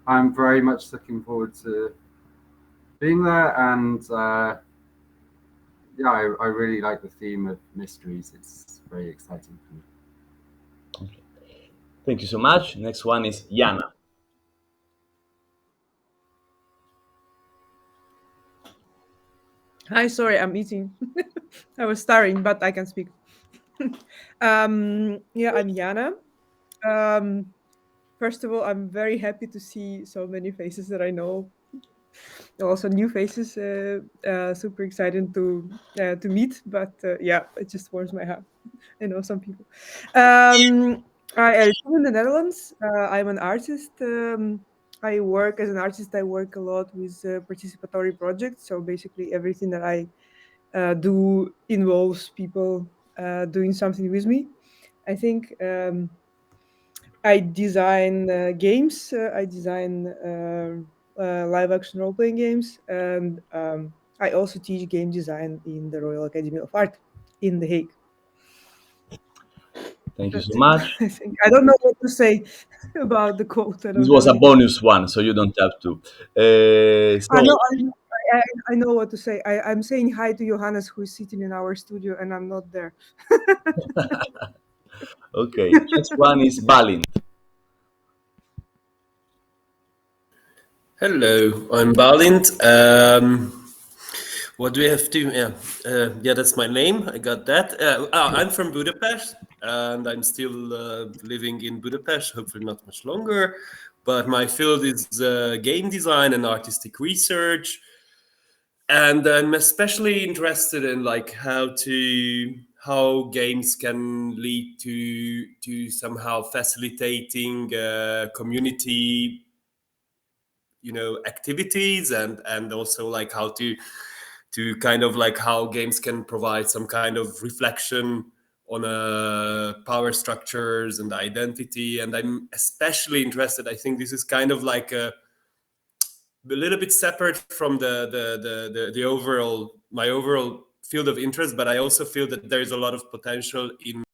I'm very much looking forward to being there, and yeah, I really like the theme of mysteries. It's very exciting for me. Okay. Thank you so much. Next one is Yana. Hi, sorry, I'm eating. I was starving, but I can speak. Yeah, I'm Jana. Um, First of all, I'm very happy to see so many faces that I know. Also, new faces. Super excited to meet. But yeah, it just warms my heart. I know some people. I live in the Netherlands. I'm an artist. I work as an artist. I work a lot with participatory projects. So basically, everything that I do involves people doing something with me. I think I design games. I design live action role playing games, and I also teach game design in the Royal Academy of Art in The Hague. Thank you That's so it. much. I think I don't know what to say about the quote. I This don't was have a anything. bonus one, so you don't have to. I know. So, I know what to say. I'm saying hi to Johannes, who is sitting in our studio, and I'm not there. okay. Next one is Balint. Hello, I'm Balint. What do we have to? Yeah, that's my name. I got that. I'm from Budapest, and I'm still living in Budapest. Hopefully, not much longer. But my field is game design and artistic research, and I'm especially interested in like how games can lead to somehow facilitating community activities, and also like how to kind of like how games can provide some kind of reflection on power structures and identity. And I'm especially interested, I think this is kind of like a little bit separate from the overall my overall field of interest, but I also feel that there is a lot of potential in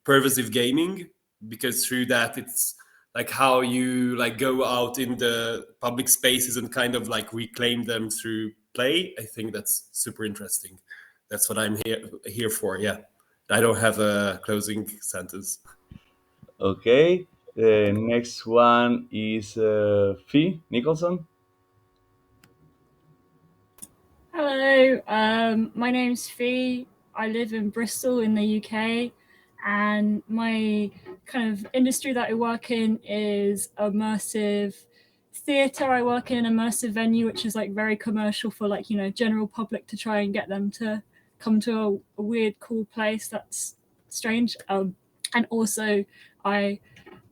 pervasive gaming, because through that it's like how you like go out in the public spaces and kind of like reclaim them through play. I think that's super interesting. That's what I'm here for. Yeah, I don't have a closing sentence. Okay. The next one is Fee Nicholson. Hello, my name's Fee. I live in Bristol in the UK, and my kind of industry that I work in is immersive theatre. I work in an immersive venue, which is like very commercial for like, general public, to try and get them to come to a weird, cool place that's strange. And also, I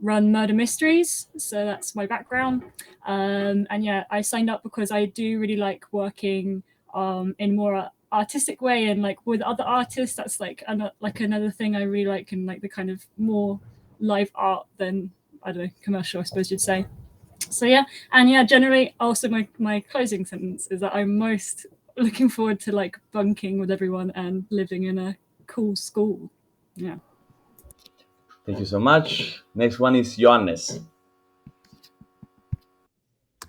run murder mysteries, so that's my background. And yeah, I signed up because I do really like working in more artistic way and like with other artists. That's like another thing I really like, and like the kind of more live art than, I don't know, commercial, I suppose you'd say. So yeah, and yeah, generally also my closing sentence is that I'm most looking forward to like bunking with everyone and living in a cool school. Yeah. Thank you so much. Next one is Johannes.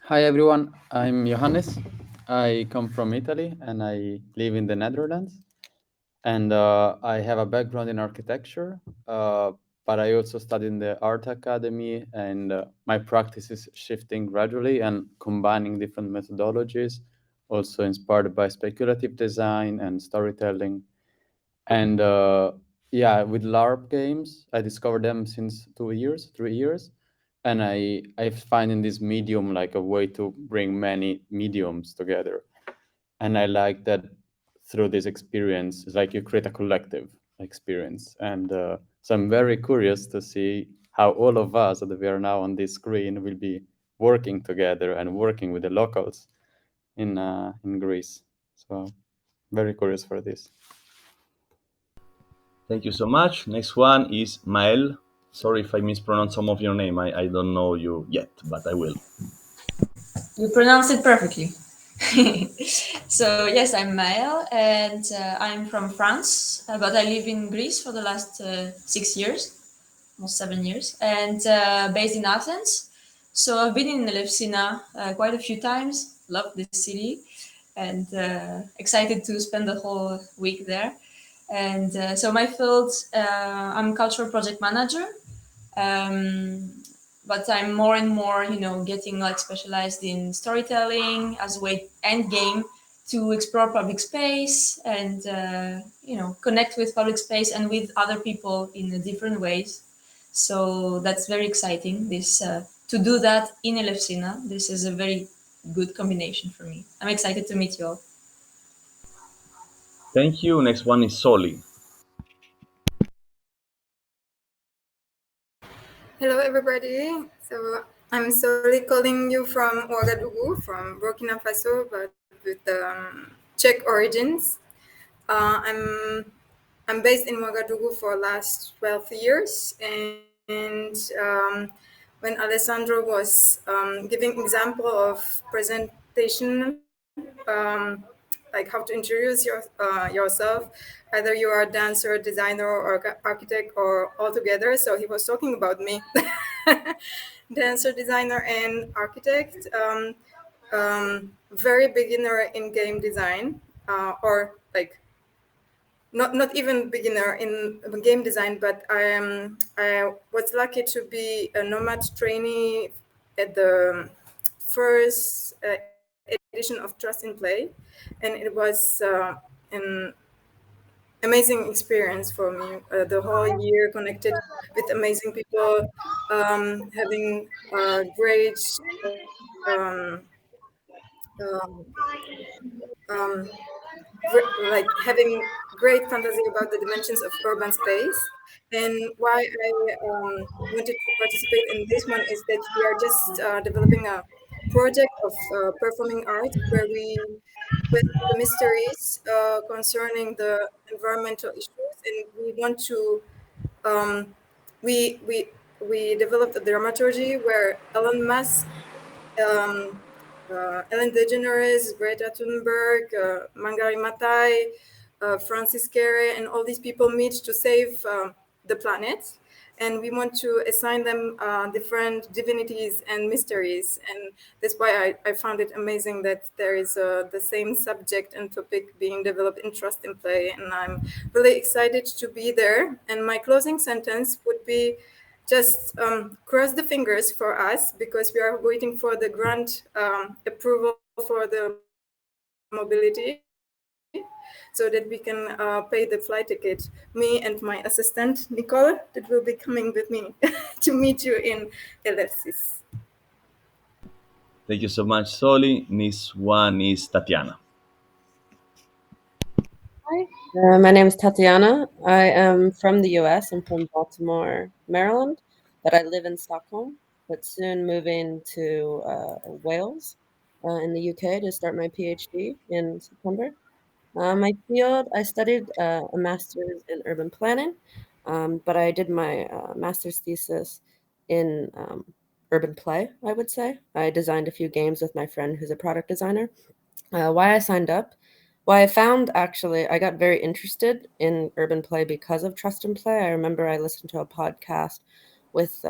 Hi everyone, I'm Johannes. I come from Italy and I live in the Netherlands. And I have a background in architecture, but I also studied in the art academy, and my practice is shifting gradually and combining different methodologies, also inspired by speculative design and storytelling. And yeah, with LARP games, I discovered them since 2 years, 3 years. And I find in this medium like a way to bring many mediums together. And I like that through this experience, it's like you create a collective experience. And so I'm very curious to see how all of us that we are now on this screen will be working together and working with the locals in Greece. So very curious for this. Thank you so much. Next one is Mael. Sorry if I mispronounce some of your name. I don't know you yet, but I will. You pronounce it perfectly. So yes, I'm Maël, and I'm from France, but I live in Greece for the last 6 years. almost 7 years, and based in Athens. So I've been in Elefsina quite a few times. Love this city, and excited to spend the whole week there. And so my field, I'm cultural project manager, um, but I'm more and more, getting like specialized in storytelling as a way end game to explore public space and connect with public space and with other people in different ways. So that's very exciting. This to do that in Elefsina. This is a very good combination for me. I'm excited to meet you all. Thank you. Next one is Soli. Hello, everybody. So I'm solely calling you from Ouagadougou, from Burkina Faso, but with Czech origins. I'm based in Ouagadougou for last 12 years, and when Alessandro was giving example of presentation, like how to introduce yourself, either you are a dancer, designer, or architect, or all together. So he was talking about me, dancer, designer, and architect. Very beginner in game design, or like not even beginner in game design, but I was lucky to be a nomad trainee at the first edition of Trust in Play, and it was an amazing experience for me. The whole year connected with amazing people, having great um, um, like having great fantasy about the dimensions of urban space. And why I wanted to participate in this one is that we are just developing a project of performing art where we with the mysteries concerning the environmental issues, and we want to um, we developed a dramaturgy where Elon Musk, um, Ellen DeGeneres, Greta Thunberg, Mangari Maathai, Francis Kere, and all these people meet to save the planet. And we want to assign them different divinities and mysteries. And that's why I found it amazing that there is the same subject and topic being developed in Trust in Play. And I'm really excited to be there. And my closing sentence would be just cross the fingers for us, because we are waiting for the grant approval for the mobility, so that we can pay the flight ticket. Me and my assistant, Nicole, that will be coming with me to meet you in Elefsis. Thank you so much, Soli. Next one is Tatiana. Hi, my name is Tatiana. I am from the US. I'm from Baltimore, Maryland, but I live in Stockholm, but soon moving to Wales in the UK to start my PhD in September. My field, I studied a master's in urban planning, but I did my master's thesis in urban play, I would say. I designed a few games with my friend who's a product designer. Why I signed up? Well, I found actually I got very interested in urban play because of Trust and Play. I remember I listened to a podcast with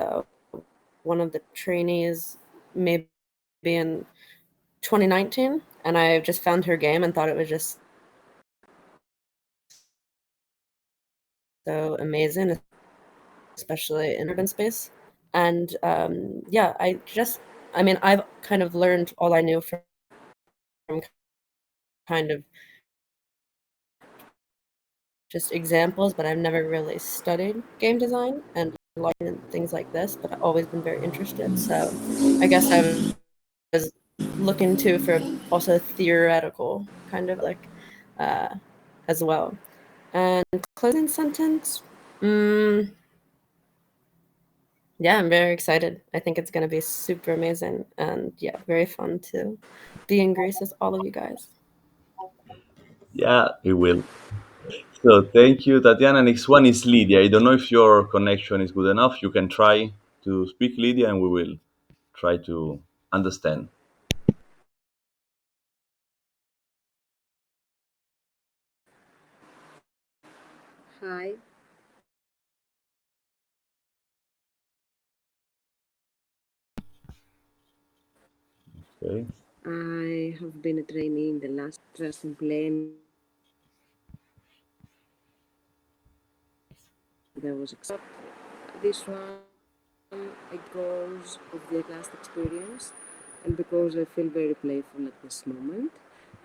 one of the trainees maybe in 2019, and I just found her game and thought it was just so amazing, especially in urban space. And yeah, I mean, I've kind of learned all I knew from kind of just examples, but I've never really studied game design and things like this, but I've always been very interested. So I guess I was looking to for also theoretical kind of like as well. And closing sentence, yeah, I'm very excited. I think it's going to be super amazing and yeah, very fun to be in Greece with all of you guys. Yeah, it will. So thank you, Tatiana. Next one is Lydia. I don't know if your connection is good enough. You can try to speak, Lydia, and we will try to understand. Hi. Okay. I have been a trainee in the last trust and play, and there was this one because of the last experience and because I feel very playful at this moment.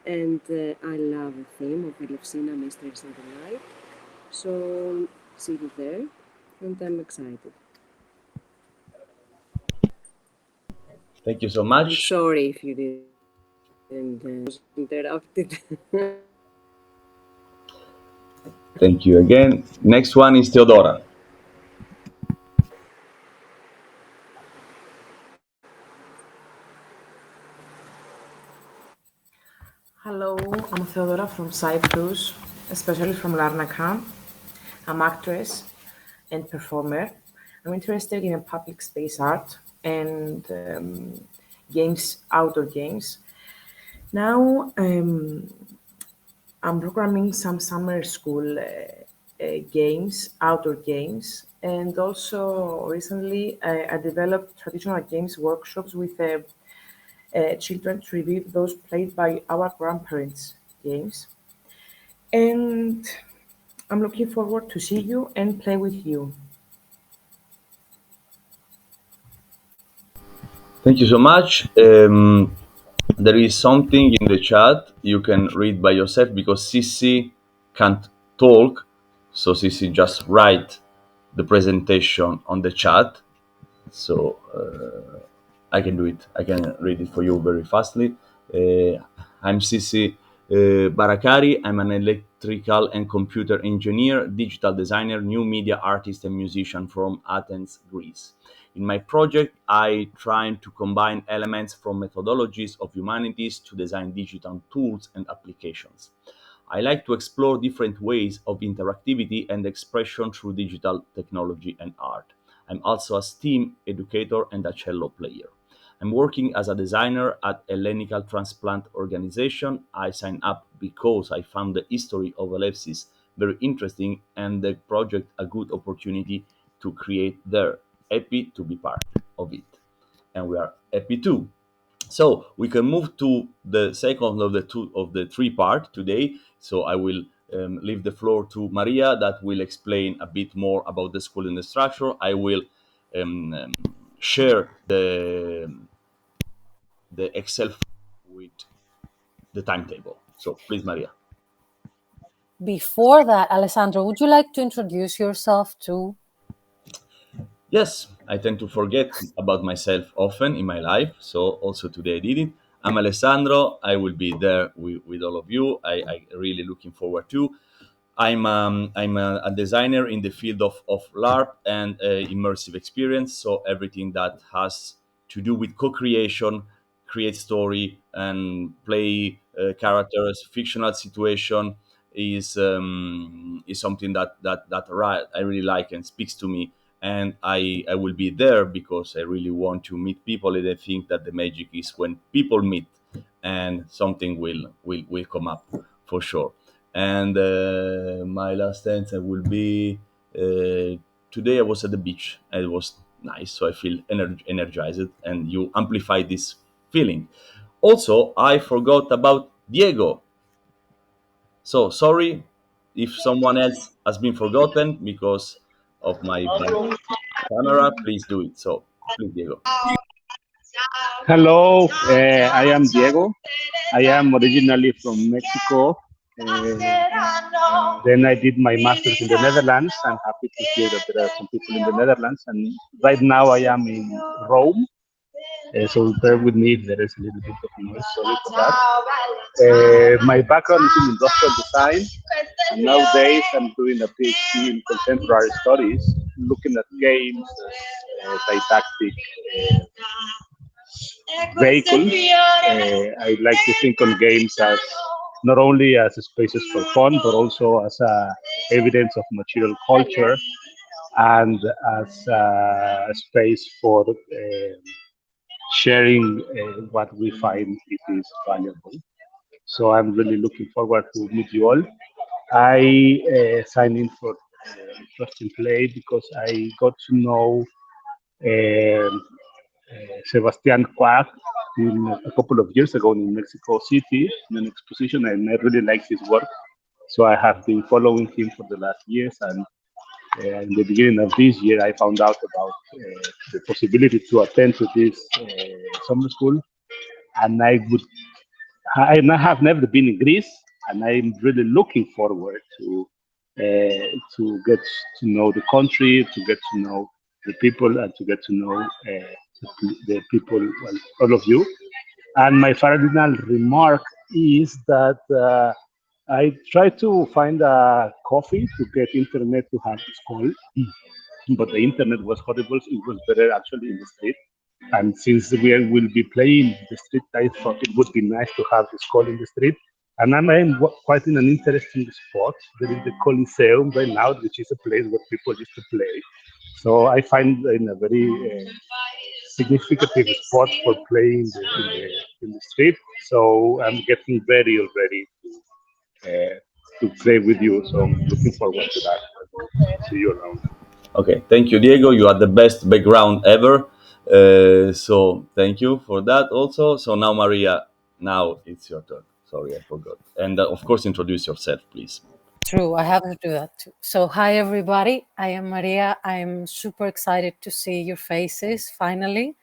And I love the theme of Elefsina Mysteries in the Night. So see you there, and I'm excited. Thank you so I'm much. sorry if you didn't was interrupted. Thank you again. Next one is Theodora. Hello, I'm Theodora from Cyprus, especially from Larnaca. I'm actress and performer. I'm interested in public space art and games, outdoor games. Now I'm programming some summer school games, outdoor games, and also recently I developed traditional games workshops with children to revive those played by our grandparents' games. And I'm looking forward to see you and play with you. Thank you so much. There is something in the chat you can read by yourself because Sisi can't talk, so Sisi just write the presentation on the chat. So I can do it. I can read it for you very fastly. I'm Sisi Barakari. I'm an electrical and computer engineer, digital designer, new media artist, and musician from Athens, Greece. In my project, I try to combine elements from methodologies of humanities to design digital tools and applications. I like to explore different ways of interactivity and expression through digital technology and art. I'm also a STEAM educator and a cello player. I'm working as a designer at Hellenical Transplant Organization. I signed up because I found the history of Elefsis very interesting and the project a good opportunity to create there. Happy to be part of it. And we are happy too. So we can move to the second of the three part today. So I will leave the floor to Maria that will explain a bit more about the school and the structure. I will um, um, share the Excel with the timetable. So please, Maria. Before that, Alessandro, would you like to introduce yourself too? Yes, I tend to forget about myself often in my life, so also today I did it. I'm Alessandro. I will be there with all of you. I really looking forward to. I'm a designer in the field of LARP and immersive experience. So everything that has to do with co-creation, create story, and play characters, fictional situation is something that I really like and speaks to me. And I will be there because I really want to meet people, and I think that the magic is when people meet, and something will come up for sure. And my last answer will be today I was at the beach and it was nice, so I feel energized, and you amplify this feeling. Also, I forgot about Diego, so sorry if someone else has been forgotten because of my bad camera. Please do it. So please, Diego. Hello, I am Diego. I am originally from Mexico. Then I did my master's in the Netherlands. I'm happy to hear that there are some people in the Netherlands. And right now I am in Rome. So bear with me if there is a little bit of noise. Sorry for that. My background is in industrial design. And nowadays I'm doing a PhD in contemporary studies, looking at games as didactic vehicle. I like to think on games as not only as spaces for fun, but also as evidence of material culture and as a space for sharing what we find it is valuable. So I'm really looking forward to meet you all. I signed in for Trust in Play because I got to know Sebastian Quack a couple of years ago in Mexico City in an exposition, and I really like his work. So I have been following him for the last years, and in the beginning of this year, I found out about the possibility to attend to this summer school, and I have never been in Greece, and I'm really looking forward to get to know the country, to get to know the people, and to get to know the people, well, all of you. And my final remark is that I tried to find a coffee to get internet to have this call, but the internet was horrible. It was better actually in the street. And since we will be playing the street, I thought it would be nice to have this call in the street. And I'm quite in an interesting spot. There is the Coliseum right now, which is a place where people used to play. So I find in a very significant spot for playing in the street. So I'm getting very already to play with you. So I'm looking forward to that. See you around. Okay, thank you, Diego. You are the best background ever. So thank you for that also. So now, Maria, now it's your turn. Sorry, I forgot. And of course, introduce yourself, please. True, I have to do that too. So hi everybody, I am Maria. I'm super excited to see your faces finally.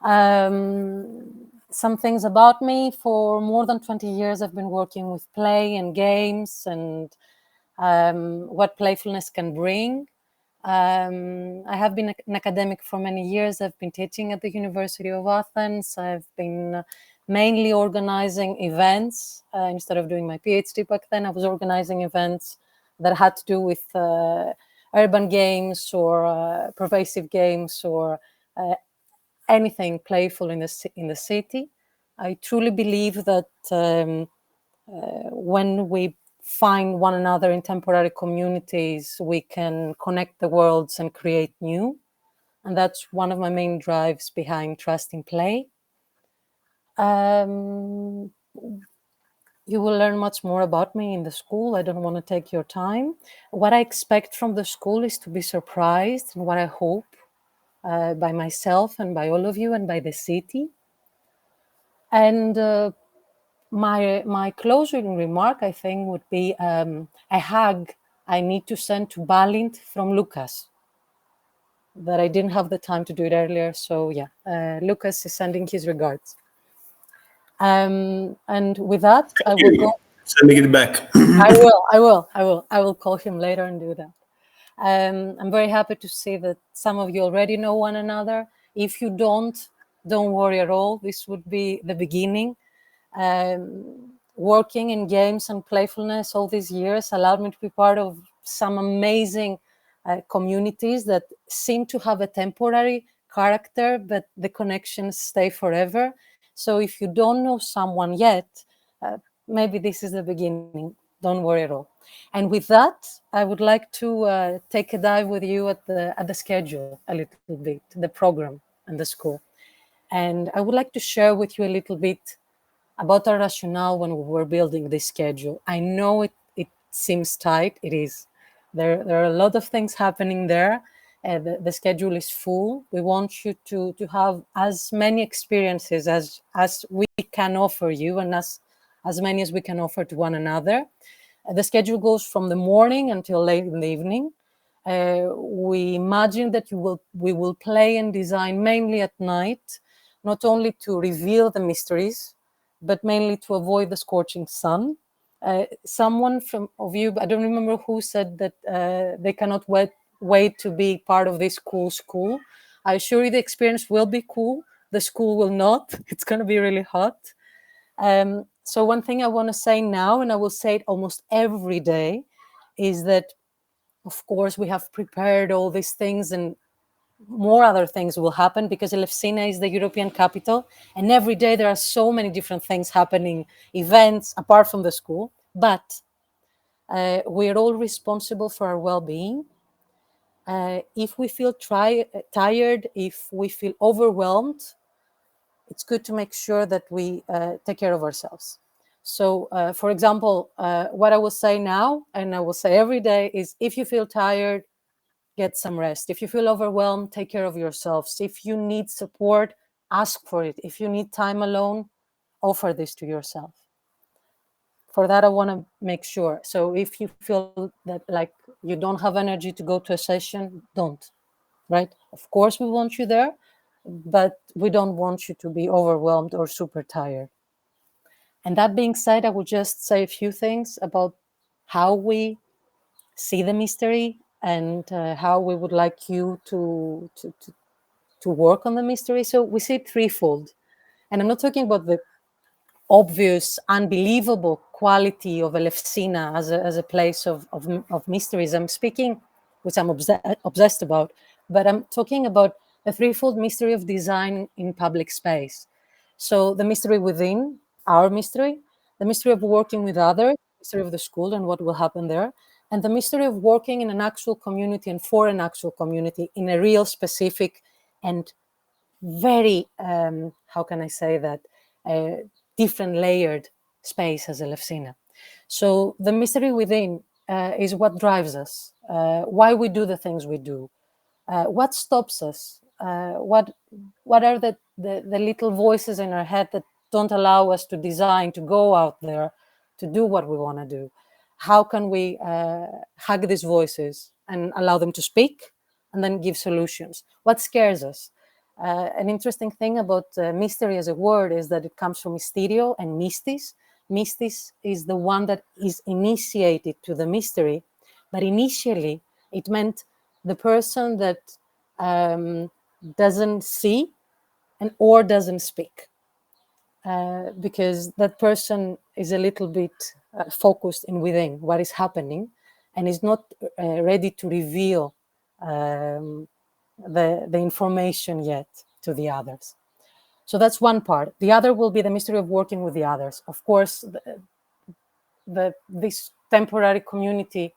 Some things about me: for more than 20 years I've been working with play and games and what playfulness can bring. I have been an academic for many years. I've been teaching at the University of Athens. I've been mainly organizing events. Instead of doing my PhD back then, I was organizing events that had to do with urban games or pervasive games or anything playful in the city. I truly believe that when we find one another in temporary communities, we can connect the worlds and create new. And that's one of my main drives behind Trust in Play. You will learn much more about me in the school. I don't want to take your time. What I expect from the school is to be surprised, and what I hope by myself and by all of you and by the city. And my closing remark, I think, would be a hug I need to send to Balint from Lucas, that I didn't have the time to do it earlier. So yeah, Lucas is sending his regards. And with that, I will go. Sending it back. I will call him later and do that. I'm very happy to see that some of you already know one another. If you don't worry at all. This would be the beginning. Working in games and playfulness all these years allowed me to be part of some amazing communities that seem to have a temporary character, but the connections stay forever. So if you don't know someone yet, maybe this is the beginning. Don't worry at all. And with that, I would like to take a dive with you at the schedule a little bit, the program and the school. And I would like to share with you a little bit about our rationale when we were building this schedule. I know it seems tight. It is. There are a lot of things happening there. The schedule is full. We want you to have as many experiences as we can offer you, and as many as we can offer to one another. The schedule goes from the morning until late in the evening. We imagine that we will play and design mainly at night, not only to reveal the mysteries, but mainly to avoid the scorching sun. Someone of you, I don't remember who, said that they cannot wait to be part of this cool school. I assure you the experience will be cool. The school will not. It's going to be really hot. So one thing I want to say now, and I will say it almost every day, is that, of course, we have prepared all these things, and more other things will happen because Elefsina is the European capital, and every day there are so many different things happening, events apart from the school. But we're all responsible for our well-being. If we feel tired, if we feel overwhelmed, it's good to make sure that we take care of ourselves. So, for example, what I will say now, and I will say every day, is if you feel tired, get some rest. If you feel overwhelmed, take care of yourselves. If you need support, ask for it. If you need time alone, offer this to yourself. For that, I want to make sure. So if you feel that like you don't have energy to go to a session, don't, right? Of course, we want you there, but we don't want you to be overwhelmed or super tired. And that being said, I would just say a few things about how we see the mystery and how we would like you to work on the mystery. So we see it threefold. And I'm not talking about the obvious, unbelievable quality of Elefsina as a place of mysteries. I'm speaking, which I'm obsessed about, but I'm talking about a threefold mystery of design in public space. So the mystery within, our mystery, the mystery of working with others, the mystery of the school and what will happen there, and the mystery of working in an actual community and for an actual community in a real specific and very, how can I say that, different layered space as Elefsina. So the mystery within is what drives us, why we do the things we do, what stops us, what are the little voices in our head that don't allow us to design, to go out there, to do what we want to do. How can we hug these voices and allow them to speak and then give solutions? What scares us? An interesting thing about mystery as a word is that it comes from mysterio and mystis. Mystis is the one that is initiated to the mystery, but initially it meant the person that doesn't see and or doesn't speak, because that person is a little bit focused in within what is happening and is not ready to reveal the information yet to the others. So that's one part. The other will be the mystery of working with the others. Of course, this temporary community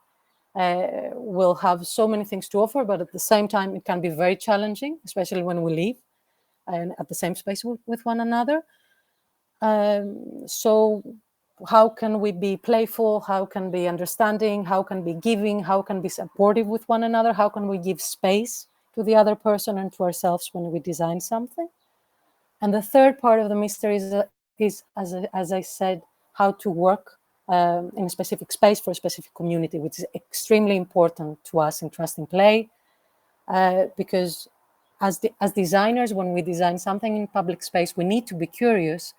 will have so many things to offer, but at the same time, it can be very challenging, especially when we live and at the same space with one another. So how can we be playful? How can we be understanding? How can we be giving? How can we be supportive with one another? How can we give space to the other person and to ourselves when we design something? And the third part of the mystery is as I said, how to work in a specific space for a specific community, which is extremely important to us in Trust in Play, because as designers, when we design something in public space, we need to be curious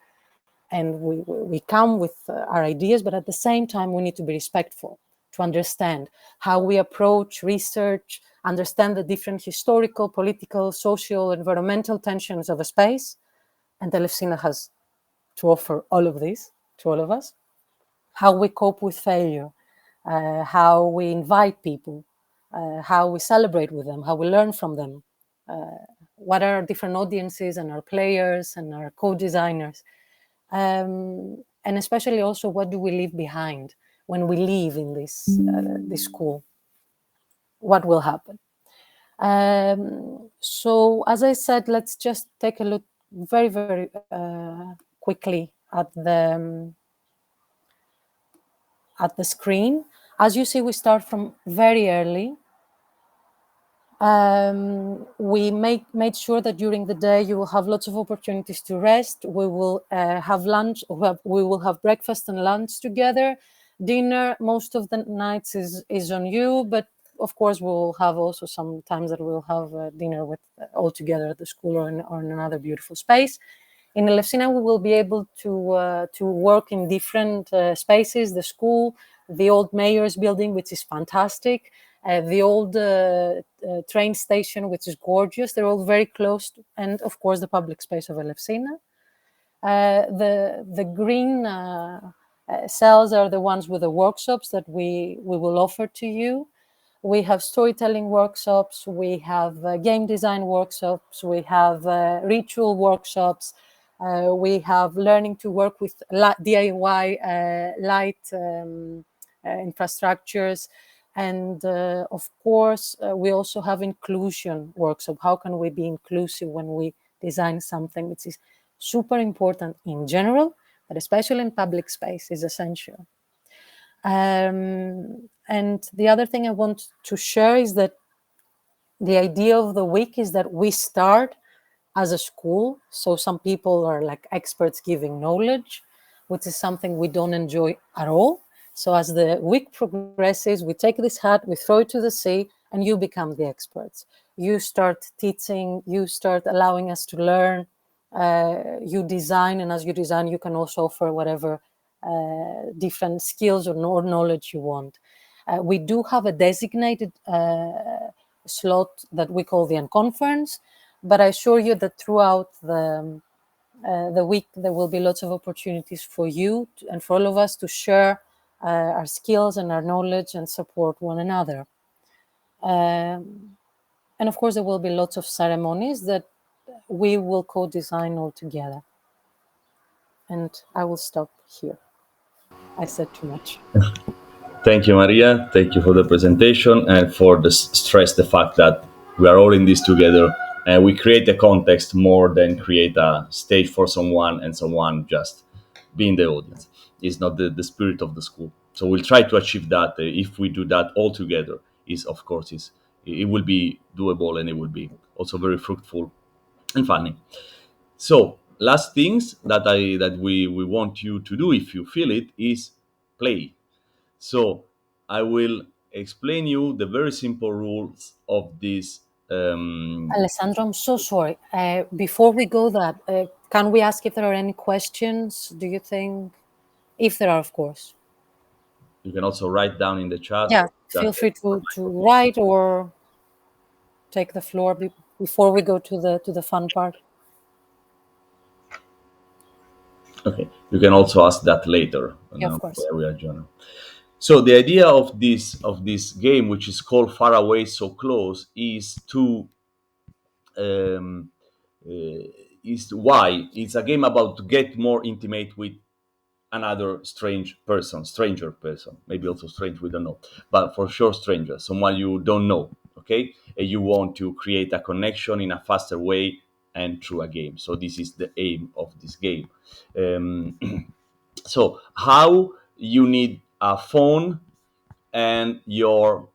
and we come with our ideas, but at the same time, we need to be respectful to understand how we approach research, understand the different historical, political, social, environmental tensions of a space. And Elefsina has to offer all of this to all of us. How we cope with failure, how we invite people, how we celebrate with them, how we learn from them, what are our different audiences and our players and our co-designers. And especially also, what do we leave behind when we leave in this school? What will happen? So, as I said, let's just take a look very, very quickly at the screen. As you see, we start from very early. We made sure that during the day you will have lots of opportunities to rest. We will have lunch. We will have breakfast and lunch together. Dinner most of the nights is on you, but of course we will have also some times that we will have dinner with all together at the school or in another beautiful space. In Elefsina, we will be able to work in different spaces: the school, the old mayor's building, which is fantastic. The old train station, which is gorgeous. They're all very close, and of course the public space of Elefsina. The green cells are the ones with the workshops that we will offer to you. We have storytelling workshops, we have game design workshops, we have ritual workshops, we have learning to work with DIY light infrastructures. And of course, we also have inclusion workshop. How can we be inclusive when we design something which is super important in general, but especially in public space is essential. And the other thing I want to share is that the idea of the week is that we start as a school. So some people are like experts giving knowledge, which is something we don't enjoy at all. So as the week progresses, we take this hat, we throw it to the sea, and you become the experts. You start teaching, you start allowing us to learn, you design, and as you design, you can also offer whatever different skills or knowledge you want. We do have a designated slot that we call the unconference, but I assure you that throughout the week there will be lots of opportunities for you and for all of us to share our skills and our knowledge and support one another. And of course, there will be lots of ceremonies that we will co-design all together. And I will stop here. I said too much. Thank you, Maria. Thank you for the presentation and for the stress the fact that we are all in this together and we create a context more than create a stage for someone and someone just be in the audience. It's not the spirit of the school. So we'll try to achieve that. If we do that all together, is of course is it will be doable and it will be also very fruitful and funny. So last things that we want you to do if you feel it is play. So I will explain you the very simple rules of this. Alessandro, I'm so sorry. Before we go that, can we ask if there are any questions, do you think? If there are, of course. You can also write down in the chat. Yeah, feel free to write or take the floor before we go to the fun part. Okay, you can also ask that later. Yeah, of course. Where we are joining. So the idea of this game, which is called Far Away So Close, is to is why it's a game about to get more intimate with another stranger person, maybe also strange, we don't know, but for sure stranger, someone you don't know. Okay, and you want to create a connection in a faster way and through a game. So this is the aim of this game. So how you need a phone and your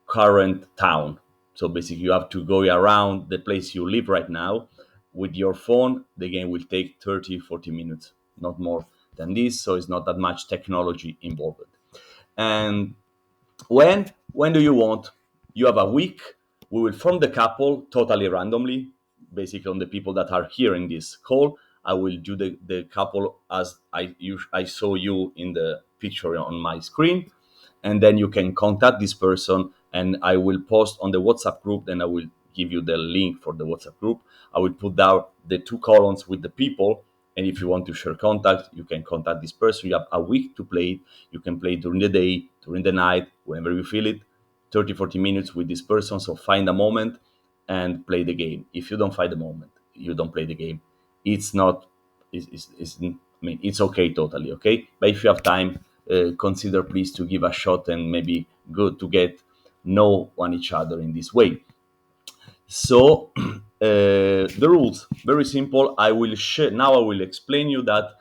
current town. So basically, you have to go around the place you live right now with your phone. The game will take 30, 40 minutes, not more than this. So it's not that much technology involved. And when do you want? You have a week. We will form the couple totally randomly, basically on the people that are here in this call. I will do the couple as I saw you in the picture on my screen, and then you can contact this person, and I will post on the WhatsApp group. Then I will give you the link for the WhatsApp group. I will put down the two columns with the people, and if you want to share contact, you can contact this person. You have a week to play it. You can play during the day, during the night, whenever you feel it. 30, 40 minutes with this person. So find a moment and play the game. If you don't find the moment, you don't play the game. It's not, I mean, it's okay, totally okay. But if you have time, consider please to give a shot and maybe good to get know one each other in this way. So the rules, very simple. I will share now. I will explain you that,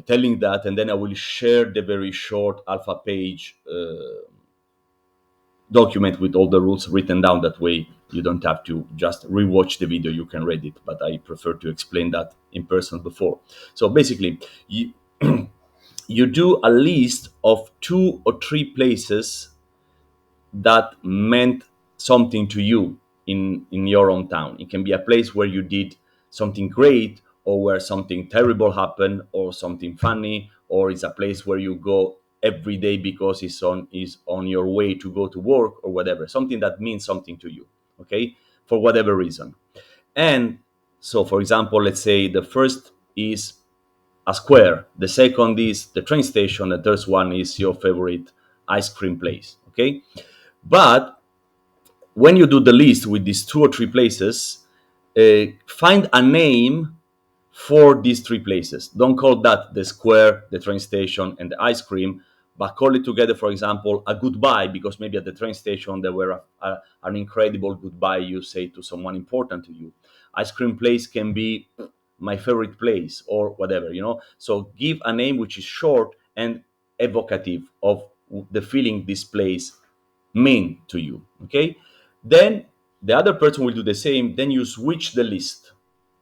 telling that, and then I will share the very short alpha page document with all the rules written down. That way you don't have to just rewatch the video, you can read it, but I prefer to explain that in person before. So basically you, you do a list of 2 or 3 places that meant something to you in your own town. It can be a place where you did something great, or where something terrible happened, or something funny, or it's a place where you go every day because it's on your way to go to work, or whatever. Something that means something to you, okay, for whatever reason. And so, for example, let's say the first is a square, the second is the train station, the third one is your favorite ice cream place, okay. But when you do the list with these 2 or 3 places, find a name for these 3 places. Don't call that the square, the train station, and the ice cream, but call it together, for example, a goodbye, because maybe at the train station there were an incredible goodbye you say to someone important to you. Ice cream place can be my favorite place, or whatever. So give a name which is short and evocative of the feeling this place mean to you, okay. Then the other person will do the same. Then you switch the list,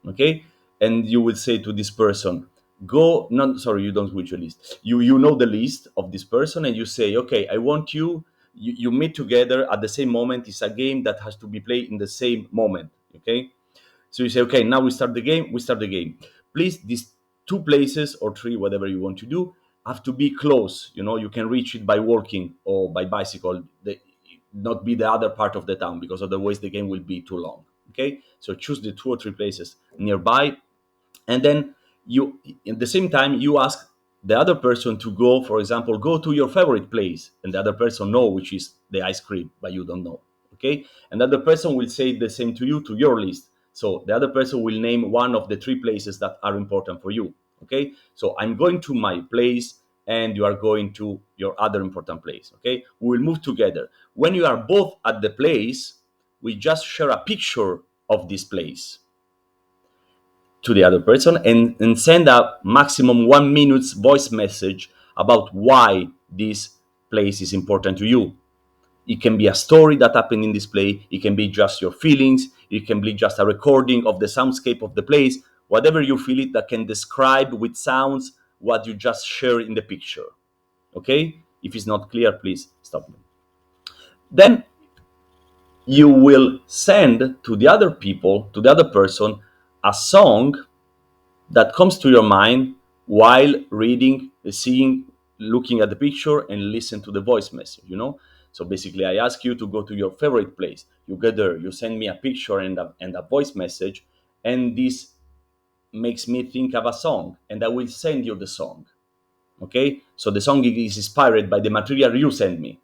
okay? And you will say to this person, go. No, sorry, you don't switch the list. You know the list of this person, and you say, okay, I want you meet together at the same moment. It's a game that has to be played in the same moment, okay? So you say, okay, now we start the game. We start the game. Please, these two places or three, whatever you want to do, have to be close. You know, you can reach it by walking or by bicycle. Not be the other part of the town, because otherwise the game will be too long. Okay, so choose the two or three places nearby, and then you, at the same time, you ask the other person to go, for example, go to your favorite place, and the other person know which is the ice cream, but you don't know. Okay, and the other person will say the same to you, to your list. So the other person will name one of the three places that are important for you. Okay, so I'm going to my place and you are going to your other important place. Okay, we will move together. When you are both at the place, we just share a picture of this place to the other person, and send a maximum 1 minute voice message about why this place is important to you. It can be a story that happened in this play. It can be just your feelings. It can be just a recording of the soundscape of the place. Whatever you feel it that can describe with sounds what you just shared in the picture. Okay? If it's not clear, please stop me. Then you will send to the other people, to the other person, a song that comes to your mind while reading, seeing, looking at the picture and listen to the voice message, you know? So basically, I ask you to go to your favorite place. You get there, you send me a picture and a voice message, and this makes me think of a song, and I will send you the song. Okay? So the song is inspired by the material you send me.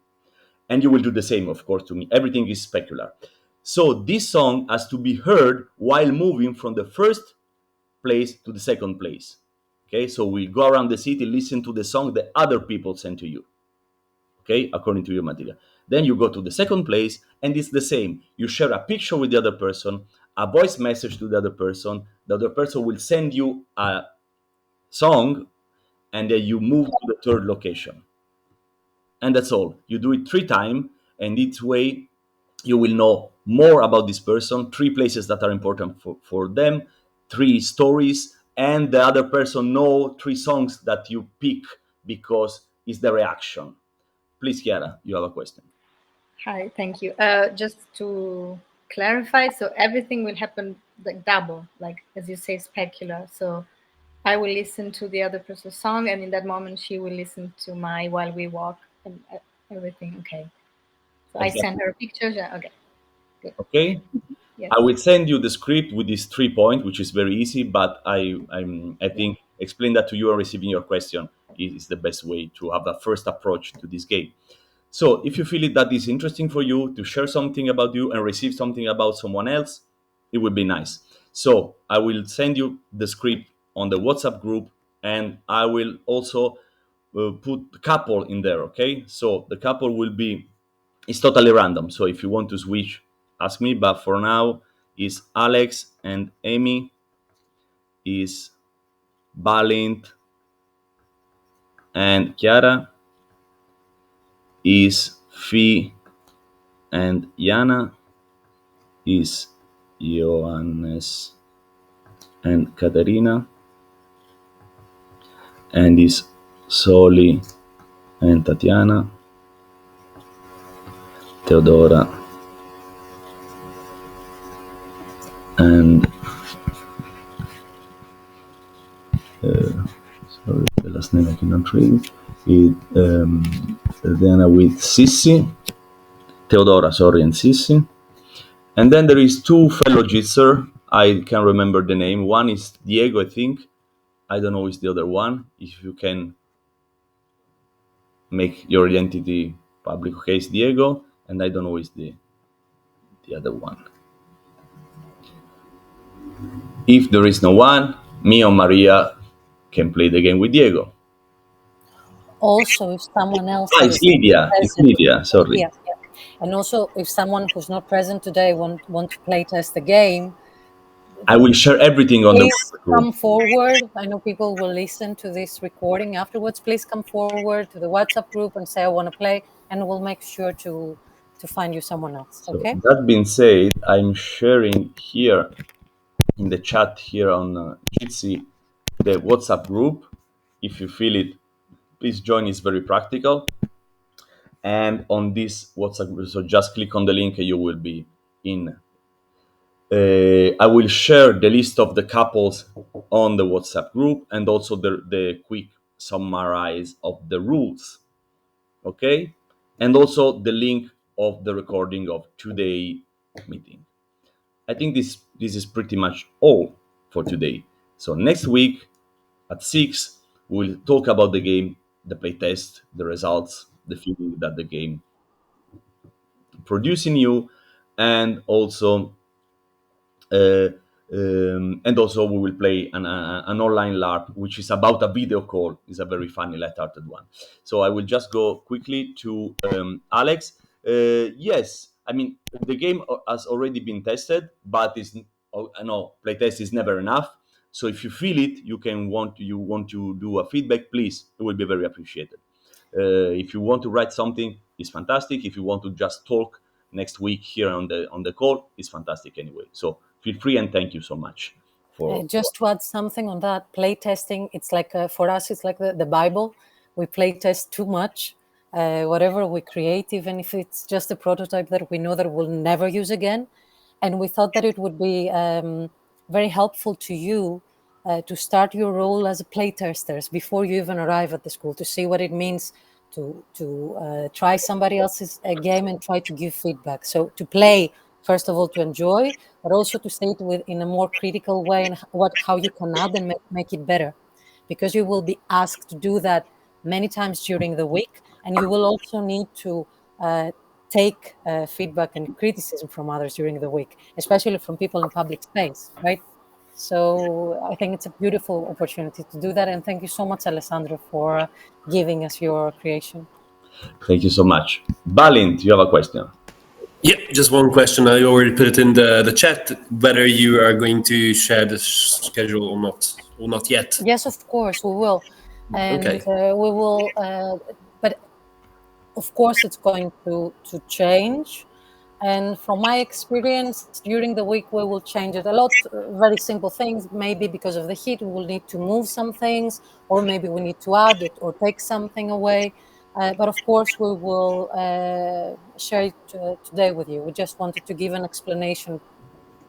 And you will do the same, of course, to me. Everything is specular. So this song has to be heard while moving from the first place to the second place. Okay, so we go around the city, listen to the song that other people send to you. Okay, according to your material. Then you go to the second place, and it's the same. You share a picture with the other person, a voice message to the other person. The other person will send you a song, and then you move to the third location. And that's all. You do it 3 times, and each way you will know more about this person, 3 places that are important for them, 3 stories, and the other person know 3 songs that you pick because it's the reaction. Please, Chiara, you have a question. Hi, thank you. Just to clarify, so everything will happen like double, like as you say, specular. So I will listen to the other person's song, and in that moment, she will listen to my while we walk and everything. Okay. So I send her pictures. Yeah, okay. Good. Okay. Yes. I will send you the script with these 3 points, which is very easy. But I think explain that to you and receiving your question is the best way to have a first approach to this game. So if you feel it that is interesting for you to share something about you and receive something about someone else, it would be nice. So I will send you the script on the WhatsApp group, and I will also put the couple in there. Okay, so the couple will be, it's totally random. So if you want to switch, ask me. But for now, is Alex and Amy, is Balint and Chiara, is Fi and Yana, is Johannes and Katerina, and is Soli and Tatiana, Teodora and sorry, the last name I cannot read. Then with Sissi, Teodora, sorry, and Sissi. And then there is 2 fellow jitser. I can't remember the name. One is Diego, I think. I don't know who is the other one. If you can make your identity public. Okay, it's Diego, and I don't know who is the other one. If there is no one, me or Maria can play the game with Diego. Also, if someone else It's Lydia. It's Lydia. Sorry. Yeah. And also, if someone who's not present today want to play test the game, I will share everything on the please come forward. I know people will listen to this recording afterwards. Please come forward to the WhatsApp group and say, I want to play, and we'll make sure to to find you someone else. So Okay. that being said, I'm sharing here in the chat here on Jitsi the WhatsApp group. If you feel it, please join. It's very practical. And on this WhatsApp group, so just click on the link and you will be in. I will share the list of the couples on the WhatsApp group and also the quick summarize of the rules. Okay? And also the link of the recording of today meeting. I think this is pretty much all for today. So next week at 6, we'll talk about the game, the playtest, the results, the feeling that the game producing you, and also uh, and also we will play an online LARP, which is about a video call. It's a very funny, light-hearted one. So I will just go quickly to Alex. Yes, I mean the game has already been tested, but I know playtest is never enough. So if you feel it, you want to do a feedback, please. It will be very appreciated. If you want to write something, it's fantastic. If you want to just talk next week here on the call, it's fantastic anyway. So feel free and thank you so much for. Just to add something on that, play testing, it's like for us, it's like the Bible. We play test too much. Whatever we create, even if it's just a prototype that we know that we'll never use again. And we thought that it would be very helpful to you to start your role as a play testers before you even arrive at the school, to see what it means to try somebody else's game and try to give feedback. So to play, first of all, to enjoy, but also to say it in a more critical way and how you can add and make it better. Because you will be asked to do that many times during the week, and you will also need to take feedback and criticism from others during the week, especially from people in public space, right? So I think it's a beautiful opportunity to do that. And thank you so much, Alessandro, for giving us your creation. Thank you so much. Balint, you have a question? Yeah, just one question. I already put it in the chat, whether you are going to share the schedule or not yet. Yes, of course, we will. And Okay. we will, but of course it's going to change. And from my experience, during the week, we will change it a lot. Very simple things. Maybe because of the heat, we will need to move some things, or maybe we need to add it or take something away. But of course, we will share it today with you. We just wanted to give an explanation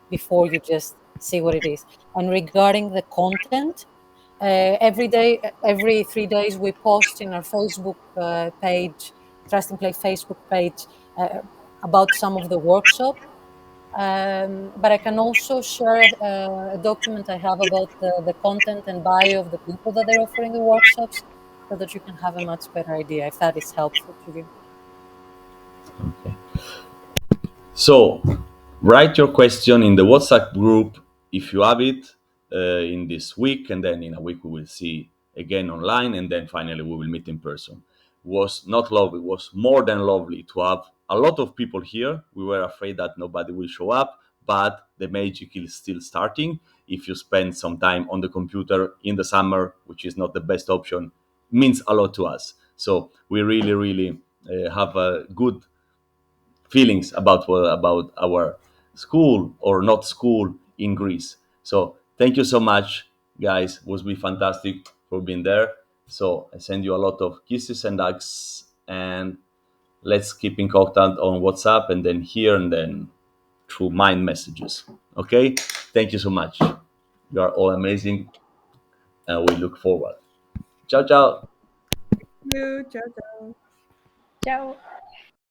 before you just see what it is. And regarding the content, every day, every 3 days, we post in our Facebook page, Trust and Play Facebook page, about some of the workshop. But I can also share a document I have about the content and bio of the people that they're offering the workshops, so that you can have a much better idea, if that is helpful to you. Okay. So write your question in the WhatsApp group if you have it in this week, and then in a week we will see again online, and then finally we will meet in person. Was not lovely, was more than lovely to have a lot of people here. We were afraid that nobody will show up, but the magic is still starting. If you spend some time on the computer in the summer, which is not the best option, means a lot to us. So we really have a good feelings about our school or not school in Greece. So thank you so much, guys. It was be fantastic for being there. So I send you a lot of kisses and hugs, and let's keep in contact on WhatsApp and then here and then through mind messages. Okay? Thank you so much. You are all amazing, and we look forward. Ciao, ciao. Thank you. Ciao, ciao. Ciao.